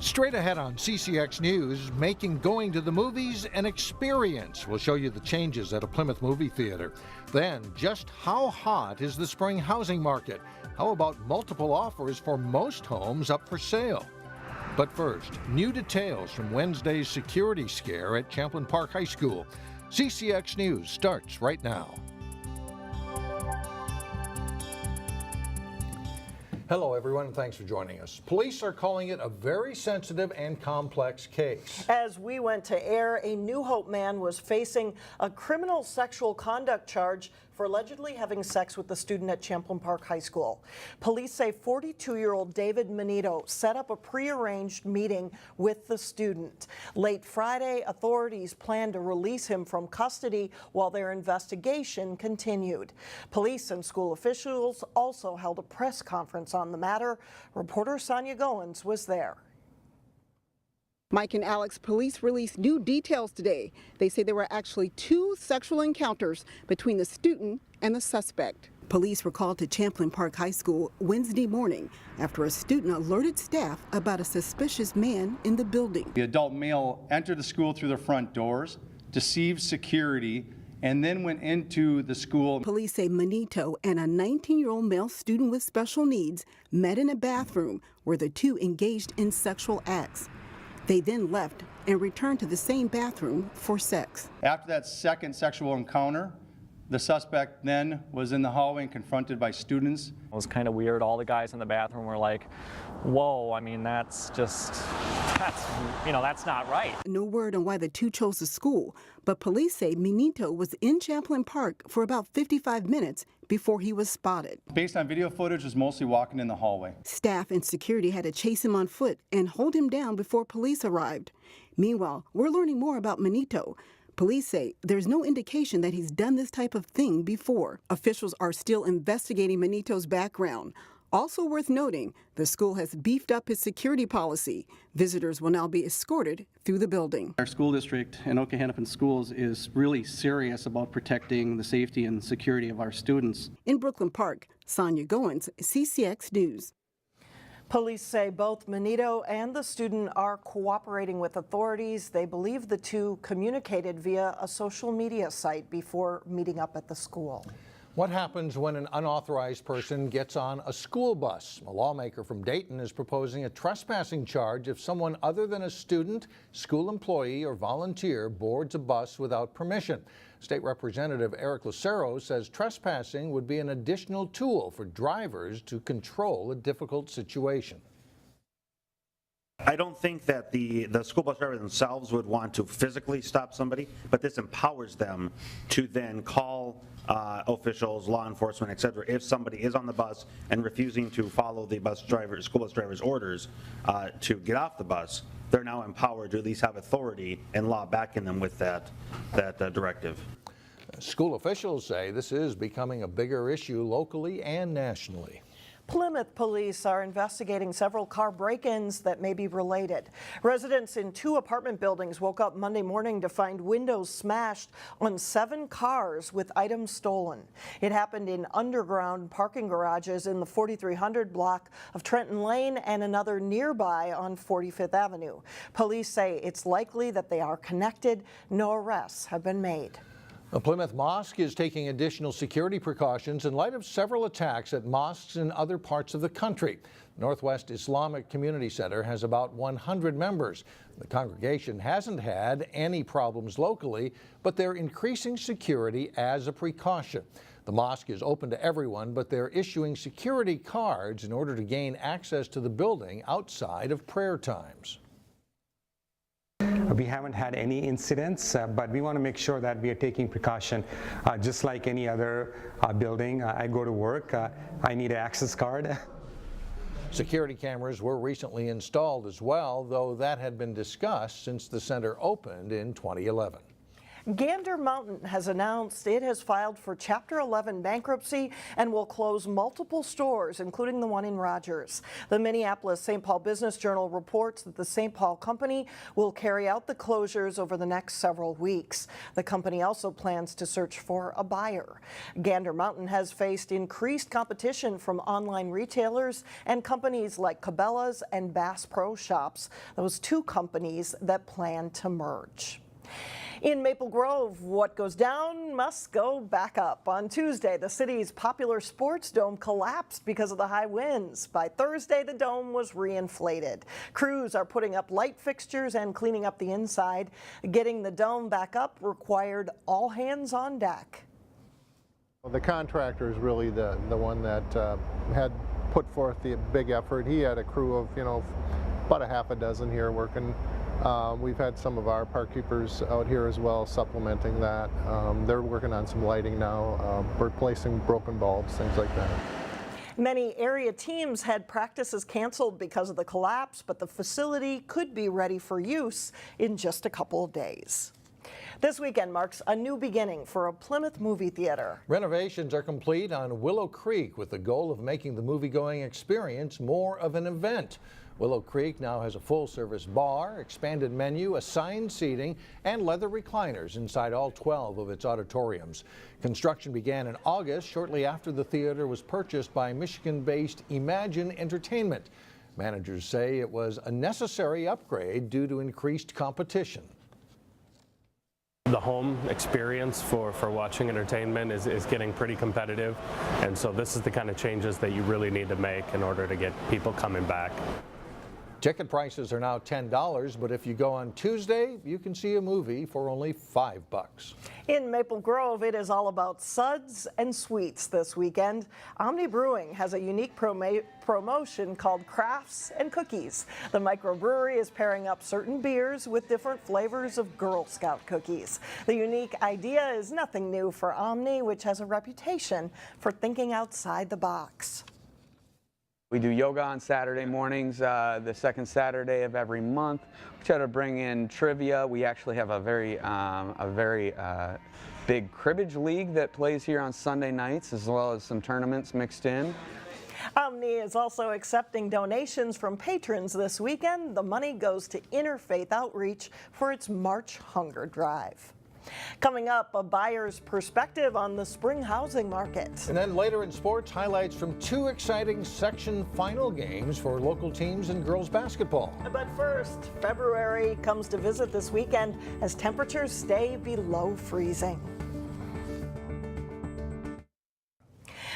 Straight ahead on CCX News, making going to the movies an experience. We'll show you the changes at a Plymouth movie theater. Then, just how hot is the spring housing market? How about multiple offers for most homes up for sale? But first, new details from Wednesday's security scare at Champlin Park High School. CCX News starts right now. Hello, everyone, and thanks for joining us. Police are calling it a very sensitive and complex case. As we went to air, a New Hope man was facing a criminal sexual conduct charge for allegedly having sex with a student at Champlin Park High School. Police say 42-year-old David Manito set up a prearranged meeting with the student. Late Friday, authorities planned to release him from custody while their investigation continued. Police and school officials also held a press conference on the matter. Reporter Sonia Goins was there. Mike and Alex, police released new details today. They say there were actually 2 sexual encounters between the student and the suspect. Police were called to Champlin Park High School Wednesday morning after a student alerted staff about a suspicious man in the building. The adult male entered the school through the front doors, deceived security, and then went into the school. Police say Manito and a 19-year-old male student with special needs met in a bathroom where the two engaged in sexual acts. They then left and returned to the same bathroom for sex. After that second sexual encounter, the suspect then was in the hallway and confronted by students. It was kind of weird. All the guys in the bathroom were like, whoa, I mean, that's not right. No word on why the two chose the school, but police say Manito was in Champlin Park for about 55 minutes before he was spotted. Based on video footage, was mostly walking in the hallway. Staff and security had to chase him on foot and hold him down before police arrived. Meanwhile, we're learning more about Manito. Police say there's no indication that he's done this type of thing before. Officials are still investigating Manito's background. Also worth noting, the school has beefed up its security policy. Visitors will now be escorted through the building. Our school district and Okehennepin Schools is really serious about protecting the safety and security of our students. In Brooklyn Park, Sonia Goins, CCX News. Police say both Manito and the student are cooperating with authorities. They believe the two communicated via a social media site before meeting up at the school. What happens when an unauthorized person gets on a school bus? A lawmaker from Dayton is proposing a trespassing charge if someone other than a student, school employee, or volunteer boards a bus without permission. State Representative Eric Lucero says trespassing would be an additional tool for drivers to control a difficult situation. I don't think that the school bus drivers themselves would want to physically stop somebody, but this empowers them to then call officials, law enforcement, etc. if somebody is on the bus and refusing to follow the school bus driver's orders to get off the bus. They're now empowered to at least have authority and law backing them with that directive. School officials say this is becoming a bigger issue locally and nationally. Plymouth police are investigating several car break-ins that may be related. Residents in 2 apartment buildings woke up Monday morning to find windows smashed on 7 cars with items stolen. It happened in underground parking garages in the 4300 block of Trenton Lane and another nearby on 45th Avenue. Police say it's likely that they are connected. No arrests have been made. The Plymouth Mosque is taking additional security precautions in light of several attacks at mosques in other parts of the country. Northwest Islamic Community Center has about 100 members. The congregation hasn't had any problems locally, but they're increasing security as a precaution. The mosque is open to everyone, but they're issuing security cards in order to gain access to the building outside of prayer times. We haven't had any incidents, but we want to make sure that we are taking precaution. Just like any other building, I go to work, I need an access card. Security cameras were recently installed as well, though that had been discussed since the center opened in 2011. Gander Mountain has announced it has filed for Chapter 11 bankruptcy and will close multiple stores, including the one in Rogers. The Minneapolis-St. Paul Business Journal reports that the St. Paul company will carry out the closures over the next several weeks. The company also plans to search for a buyer. Gander Mountain has faced increased competition from online retailers and companies like Cabela's and Bass Pro Shops, those two companies that plan to merge. In Maple Grove, what goes down must go back up. On Tuesday, the city's popular sports dome collapsed because of the high winds. By Thursday, the dome was reinflated. Crews are putting up light fixtures and cleaning up the inside. Getting the dome back up required all hands on deck. The contractor is really the one that had put forth the big effort. He had a crew of, about a half a dozen here working. We've had some of our park keepers out here as well supplementing that. They're working on some lighting now, replacing broken bulbs, things like that. Many area teams had practices canceled because of the collapse, but the facility could be ready for use in just a couple of days. This weekend marks a new beginning for a Plymouth movie theater. Renovations are complete on Willow Creek with the goal of making the movie-going experience more of an event. Willow Creek now has a full-service bar, expanded menu, assigned seating, and leather recliners inside all 12 of its auditoriums. Construction began in August, shortly after the theater was purchased by Michigan-based Imagine Entertainment. Managers say it was a necessary upgrade due to increased competition. The home experience for watching entertainment is getting pretty competitive, and so this is the kind of changes that you really need to make in order to get people coming back. Ticket prices are now $10, but if you go on Tuesday, you can see a movie for only $5. In Maple Grove, it is all about suds and sweets this weekend. Omni Brewing has a unique promotion called Crafts and Cookies. The microbrewery is pairing up certain beers with different flavors of Girl Scout cookies. The unique idea is nothing new for Omni, which has a reputation for thinking outside the box. We do yoga on Saturday mornings, the second Saturday of every month. We try to bring in trivia. We actually have a very big cribbage league that plays here on Sunday nights, as well as some tournaments mixed in. Omni is also accepting donations from patrons this weekend. The money goes to Interfaith Outreach for its March Hunger Drive. Coming up, a buyer's perspective on the spring housing market. And then later in sports, highlights from two exciting section final games for local teams in girls basketball. But first, February comes to visit this weekend as temperatures stay below freezing.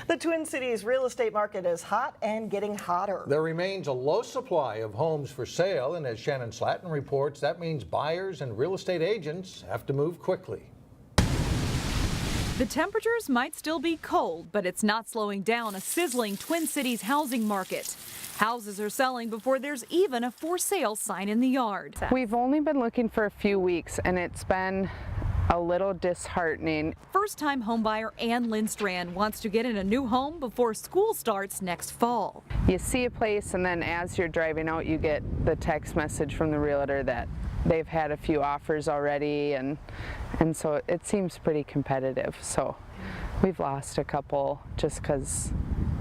The Twin Cities real estate market is hot and getting hotter. There remains a low supply of homes for sale, and as Shannon Slatton reports, that means buyers and real estate agents have to move quickly. The temperatures might still be cold, but it's not slowing down a sizzling Twin Cities housing market. Houses are selling before there's even a for sale sign in the yard. We've only been looking for a few weeks, and it's been a little disheartening. First-time homebuyer Ann Lindstrand wants to get in a new home before school starts next fall. You see a place, and then as you're driving out, you get the text message from the realtor that they've had a few offers already, and so it seems pretty competitive. So we've lost a couple just because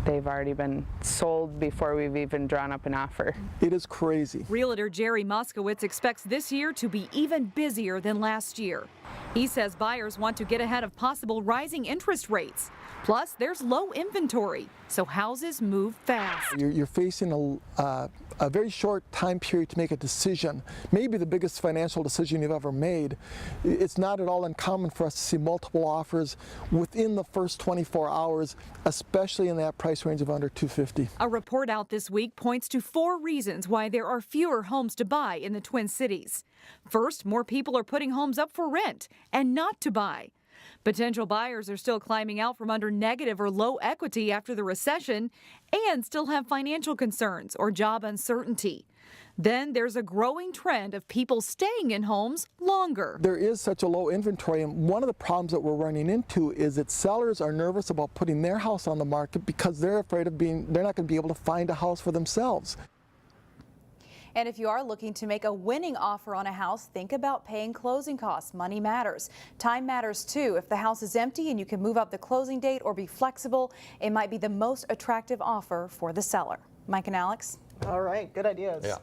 they've already been sold before we've even drawn up an offer. It is crazy. Realtor Jerry Moskowitz expects this year to be even busier than last year. He says buyers want to get ahead of possible rising interest rates. Plus, there's low inventory, so houses move fast. You're facing a very short time period to make a decision, maybe the biggest financial decision you've ever made. It's not at all uncommon for us to see multiple offers within the first 24 hours, especially in that price range of under $250,000. A report out this week points to 4 reasons why there are fewer homes to buy in the Twin Cities. First, more people are putting homes up for rent and not to buy. Potential buyers are still climbing out from under negative or low equity after the recession and still have financial concerns or job uncertainty. Then there's a growing trend of people staying in homes longer. There is such a low inventory, and one of the problems that we're running into is that sellers are nervous about putting their house on the market because they're afraid of they're not going to be able to find a house for themselves. And if you are looking to make a winning offer on a house, think about paying closing costs. Money matters. Time matters too. If the house is empty and you can move up the closing date or be flexible, it might be the most attractive offer for the seller. Mike and Alex. All right, good ideas. Yeah.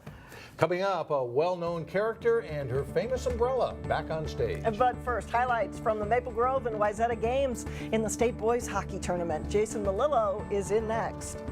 Coming up, a well-known character and her famous umbrella back on stage. But first, highlights from the Maple Grove and Wayzata games in the state boys hockey tournament. Jason Melillo is in next.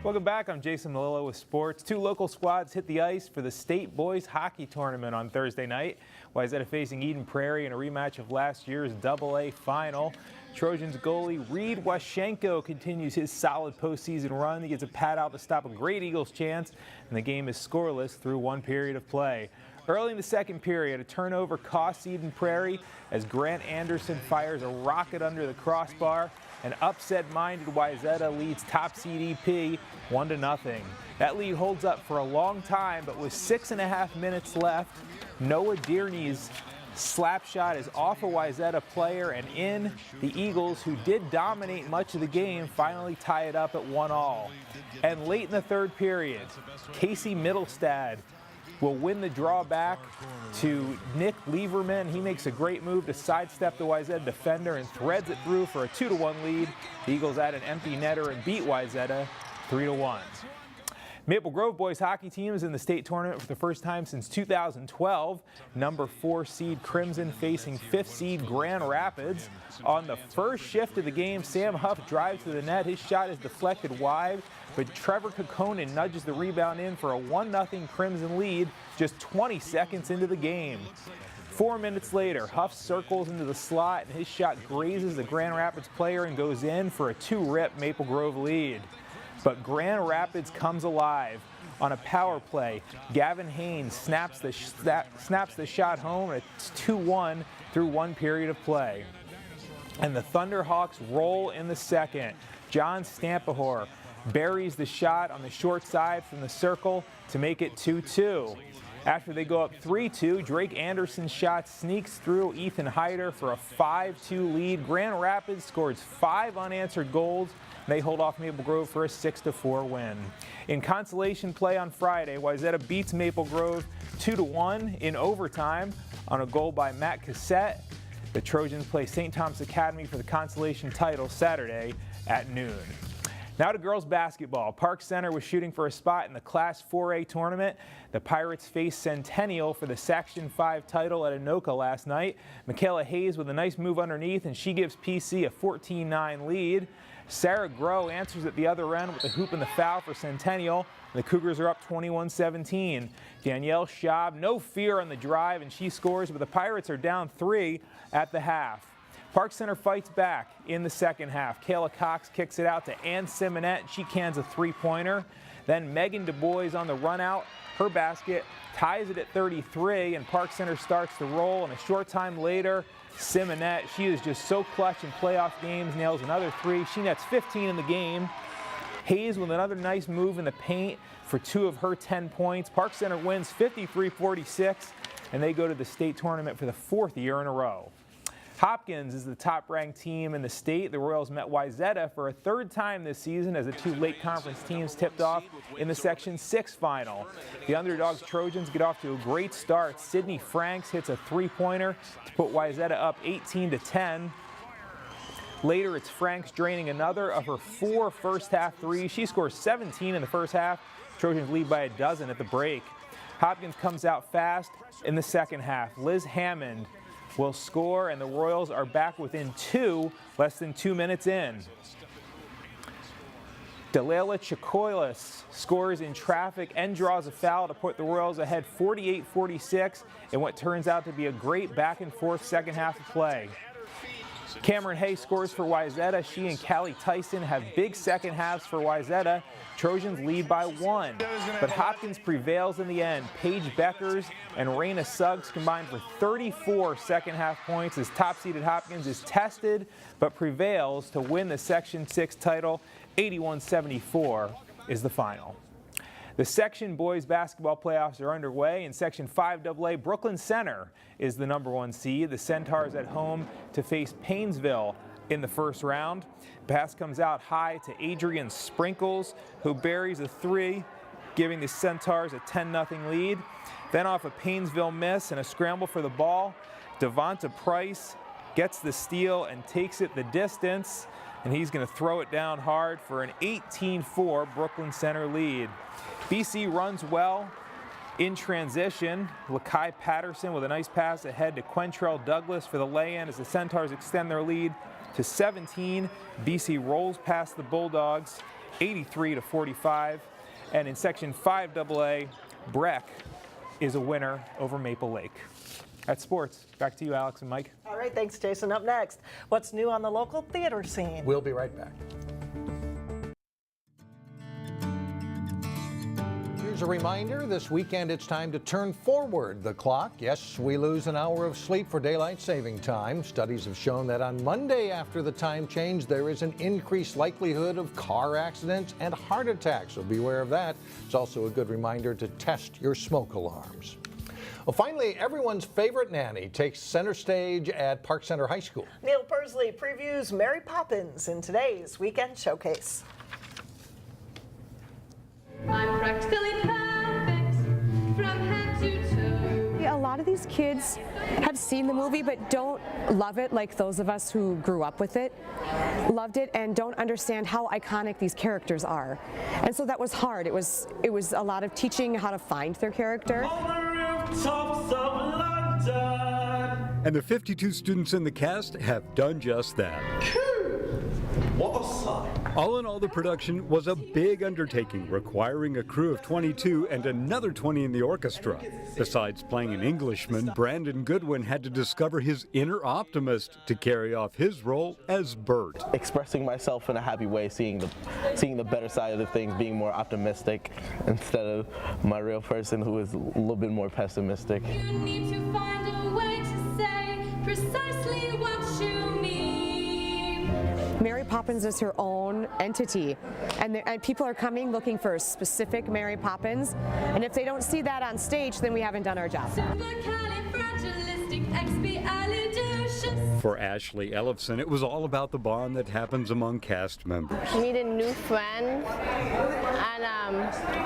Welcome back. I'm Jason Melillo with sports. Two local squads hit the ice for the state boys hockey tournament on Thursday night. Wayzata facing Eden Prairie in a rematch of last year's AA final. Trojans goalie Reed Waschenko continues his solid postseason run. He gets a pad out to stop a great Eagles chance, and the game is scoreless through one period of play. Early in the second period, a turnover costs Eden Prairie as Grant Anderson fires a rocket under the crossbar. An upset-minded Wayzata leads top seed EP 1-0. That lead holds up for a long time, but with 6.5 minutes left, Noah Dearney's slap shot is off a Wayzata player and in. The Eagles, who did dominate much of the game, finally tie it up at 1-1. And late in the third period, Casey Middlestad will win the draw back to Nick Lieberman. He makes a great move to sidestep the Wayzata defender and threads it through for a 2-1 lead. The Eagles add an empty netter and beat Wayzata 3-1. Maple Grove boys hockey team is in the state tournament for the first time since 2012. Number 4 seed Crimson facing 5th seed Grand Rapids. On the first shift of the game, Sam Huff drives to the net. His shot is deflected wide, but Trevor Kokkonen nudges the rebound in for a 1-0 Crimson lead just 20 seconds into the game. 4 minutes later, Huff circles into the slot and his shot grazes the Grand Rapids player and goes in for a 2-rip Maple Grove lead. But Grand Rapids comes alive. On a power play, Gavin Haynes snaps the shot home, and it's 2-1 through one period of play. And the Thunderhawks roll in the second. John Stampahor buries the shot on the short side from the circle to make it 2-2. After they go up 3-2, Drake Anderson's shot sneaks through Ethan Hyder for a 5-2 lead. Grand Rapids scores 5 unanswered goals. They hold off Maple Grove for a 6-4 win. In consolation play on Friday, Wayzata beats Maple Grove 2-1 in overtime on a goal by Matt Cassette. The Trojans play St. Thomas Academy for the consolation title Saturday at noon. Now to girls basketball. Park Center was shooting for a spot in the Class 4A tournament. The Pirates faced Centennial for the Section 5 title at Anoka last night. Michaela Hayes with a nice move underneath, and she gives PC a 14-9 lead. Sarah Groh answers at the other end with a hoop and the foul for Centennial. The Cougars are up 21-17. Danielle Schaub, no fear on the drive, and she scores, but the Pirates are down 3 at the half. Park Center fights back in the second half. Kayla Cox kicks it out to Ann Simonette. She cans a three-pointer. Then Megan Du Bois on the run out. Her basket ties it at 33, and Park Center starts to roll. And a short time later, Simonette, she is just so clutch in playoff games, nails another 3. She nets 15 in the game. Hayes with another nice move in the paint for 2 of her 10 points. Park Center wins 53-46, and they go to the state tournament for the 4th year in a row. Hopkins is the top-ranked team in the state. The Royals met Wayzata for a 3rd time this season as the 2 late conference teams tipped off in the Section 6 final. The underdogs Trojans get off to a great start. Sydney Franks hits a 3-pointer to put Wayzata up 18-10. Later, it's Franks draining another of her 4 first-half threes. She scores 17 in the first half. Trojans lead by a dozen at the break. Hopkins comes out fast in the second half. Liz Hammond will score, and the Royals are back within 2, less than 2 minutes in. Delela Chakoilis scores in traffic and draws a foul to put the Royals ahead 48-46 in what turns out to be a great back-and-forth second half of play. Cameron Hay scores for Wayzata. She and Callie Tyson have big second halves for Wayzata. Trojans lead by 1, but Hopkins prevails in the end. Paige Beckers and Raina Suggs combined for 34 second half points as top-seeded Hopkins is tested but prevails to win the Section 6 title. 81-74 is the final. The Section boys basketball playoffs are underway. In Section 5AA, Brooklyn Center is the #1 seed. The Centaurs at home to face Painesville in the first round. Pass comes out high to Adrian Sprinkles, who buries a 3, giving the Centaurs a 10-0 lead. Then off a Paynesville miss and a scramble for the ball, Devonta Price gets the steal and takes it the distance, and he's going to throw it down hard for an 18-4 Brooklyn Center lead. BC runs well in transition. Lakai Patterson with a nice pass ahead to Quentrell Douglas for the lay-in as the Centaurs extend their lead to 17. BC rolls past the Bulldogs 83-45. And in Section 5AA, Breck is a winner over Maple Lake. That's sports. Back to you, Alex and Mike. All right, thanks, Jason. Up next, what's new on the local theater scene? We'll be right back. Here's a reminder, this weekend it's time to turn forward the clock. Yes, we lose an hour of sleep for daylight saving time. Studies have shown that on Monday after the time change, there is an increased likelihood of car accidents and heart attacks, so beware of that. It's also a good reminder to test your smoke alarms. Well, finally, everyone's favorite nanny takes center stage at Park Center High School. Neil Persley previews Mary Poppins in today's Weekend Showcase. I'm practically perfect from head to toe. A lot of these kids have seen the movie but don't love it like those of us who grew up with it loved it and don't understand how iconic these characters are. And so that was hard. It was a lot of teaching how to find their character. And the 52 students in the cast have done just that. What a sight. All in all, the production was a big undertaking, requiring a crew of 22 and another 20 in the orchestra. Besides playing an Englishman, Brandon Goodwin had to discover his inner optimist to carry off his role as Bert. Expressing myself in a happy way, seeing the better side of the things, being more optimistic instead of my real person who is a little bit more pessimistic. You need to find a way to say precisely what you mean. Mary Poppins is her own entity, and people are coming looking for a specific Mary Poppins, and if they don't see that on stage, then we haven't done our job. For Ashley Ellefson, it was all about the bond that happens among cast members. Meeting new friends and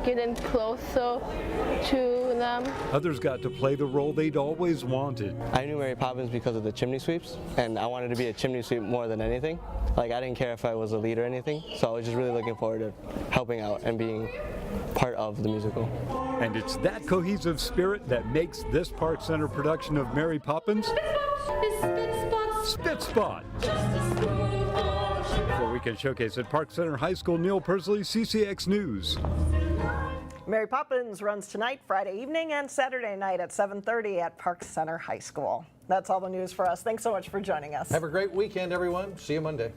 getting closer to them. Others got to play the role they'd always wanted. I knew Mary Poppins because of the chimney sweeps, and I wanted to be a chimney sweep more than anything. Like, I didn't care if I was a lead or anything, so I was just really looking forward to helping out and being part of the musical. And it's that cohesive spirit that makes this Park Center production of Mary Poppins Spit Spot. For Weekend Showcase at Park Center High School, Neil Persley, CCX News. Mary Poppins runs tonight, Friday evening, and Saturday night at 7:30 at Park Center High School. That's all the news for us. Thanks so much for joining us. Have a great weekend, everyone. See you Monday.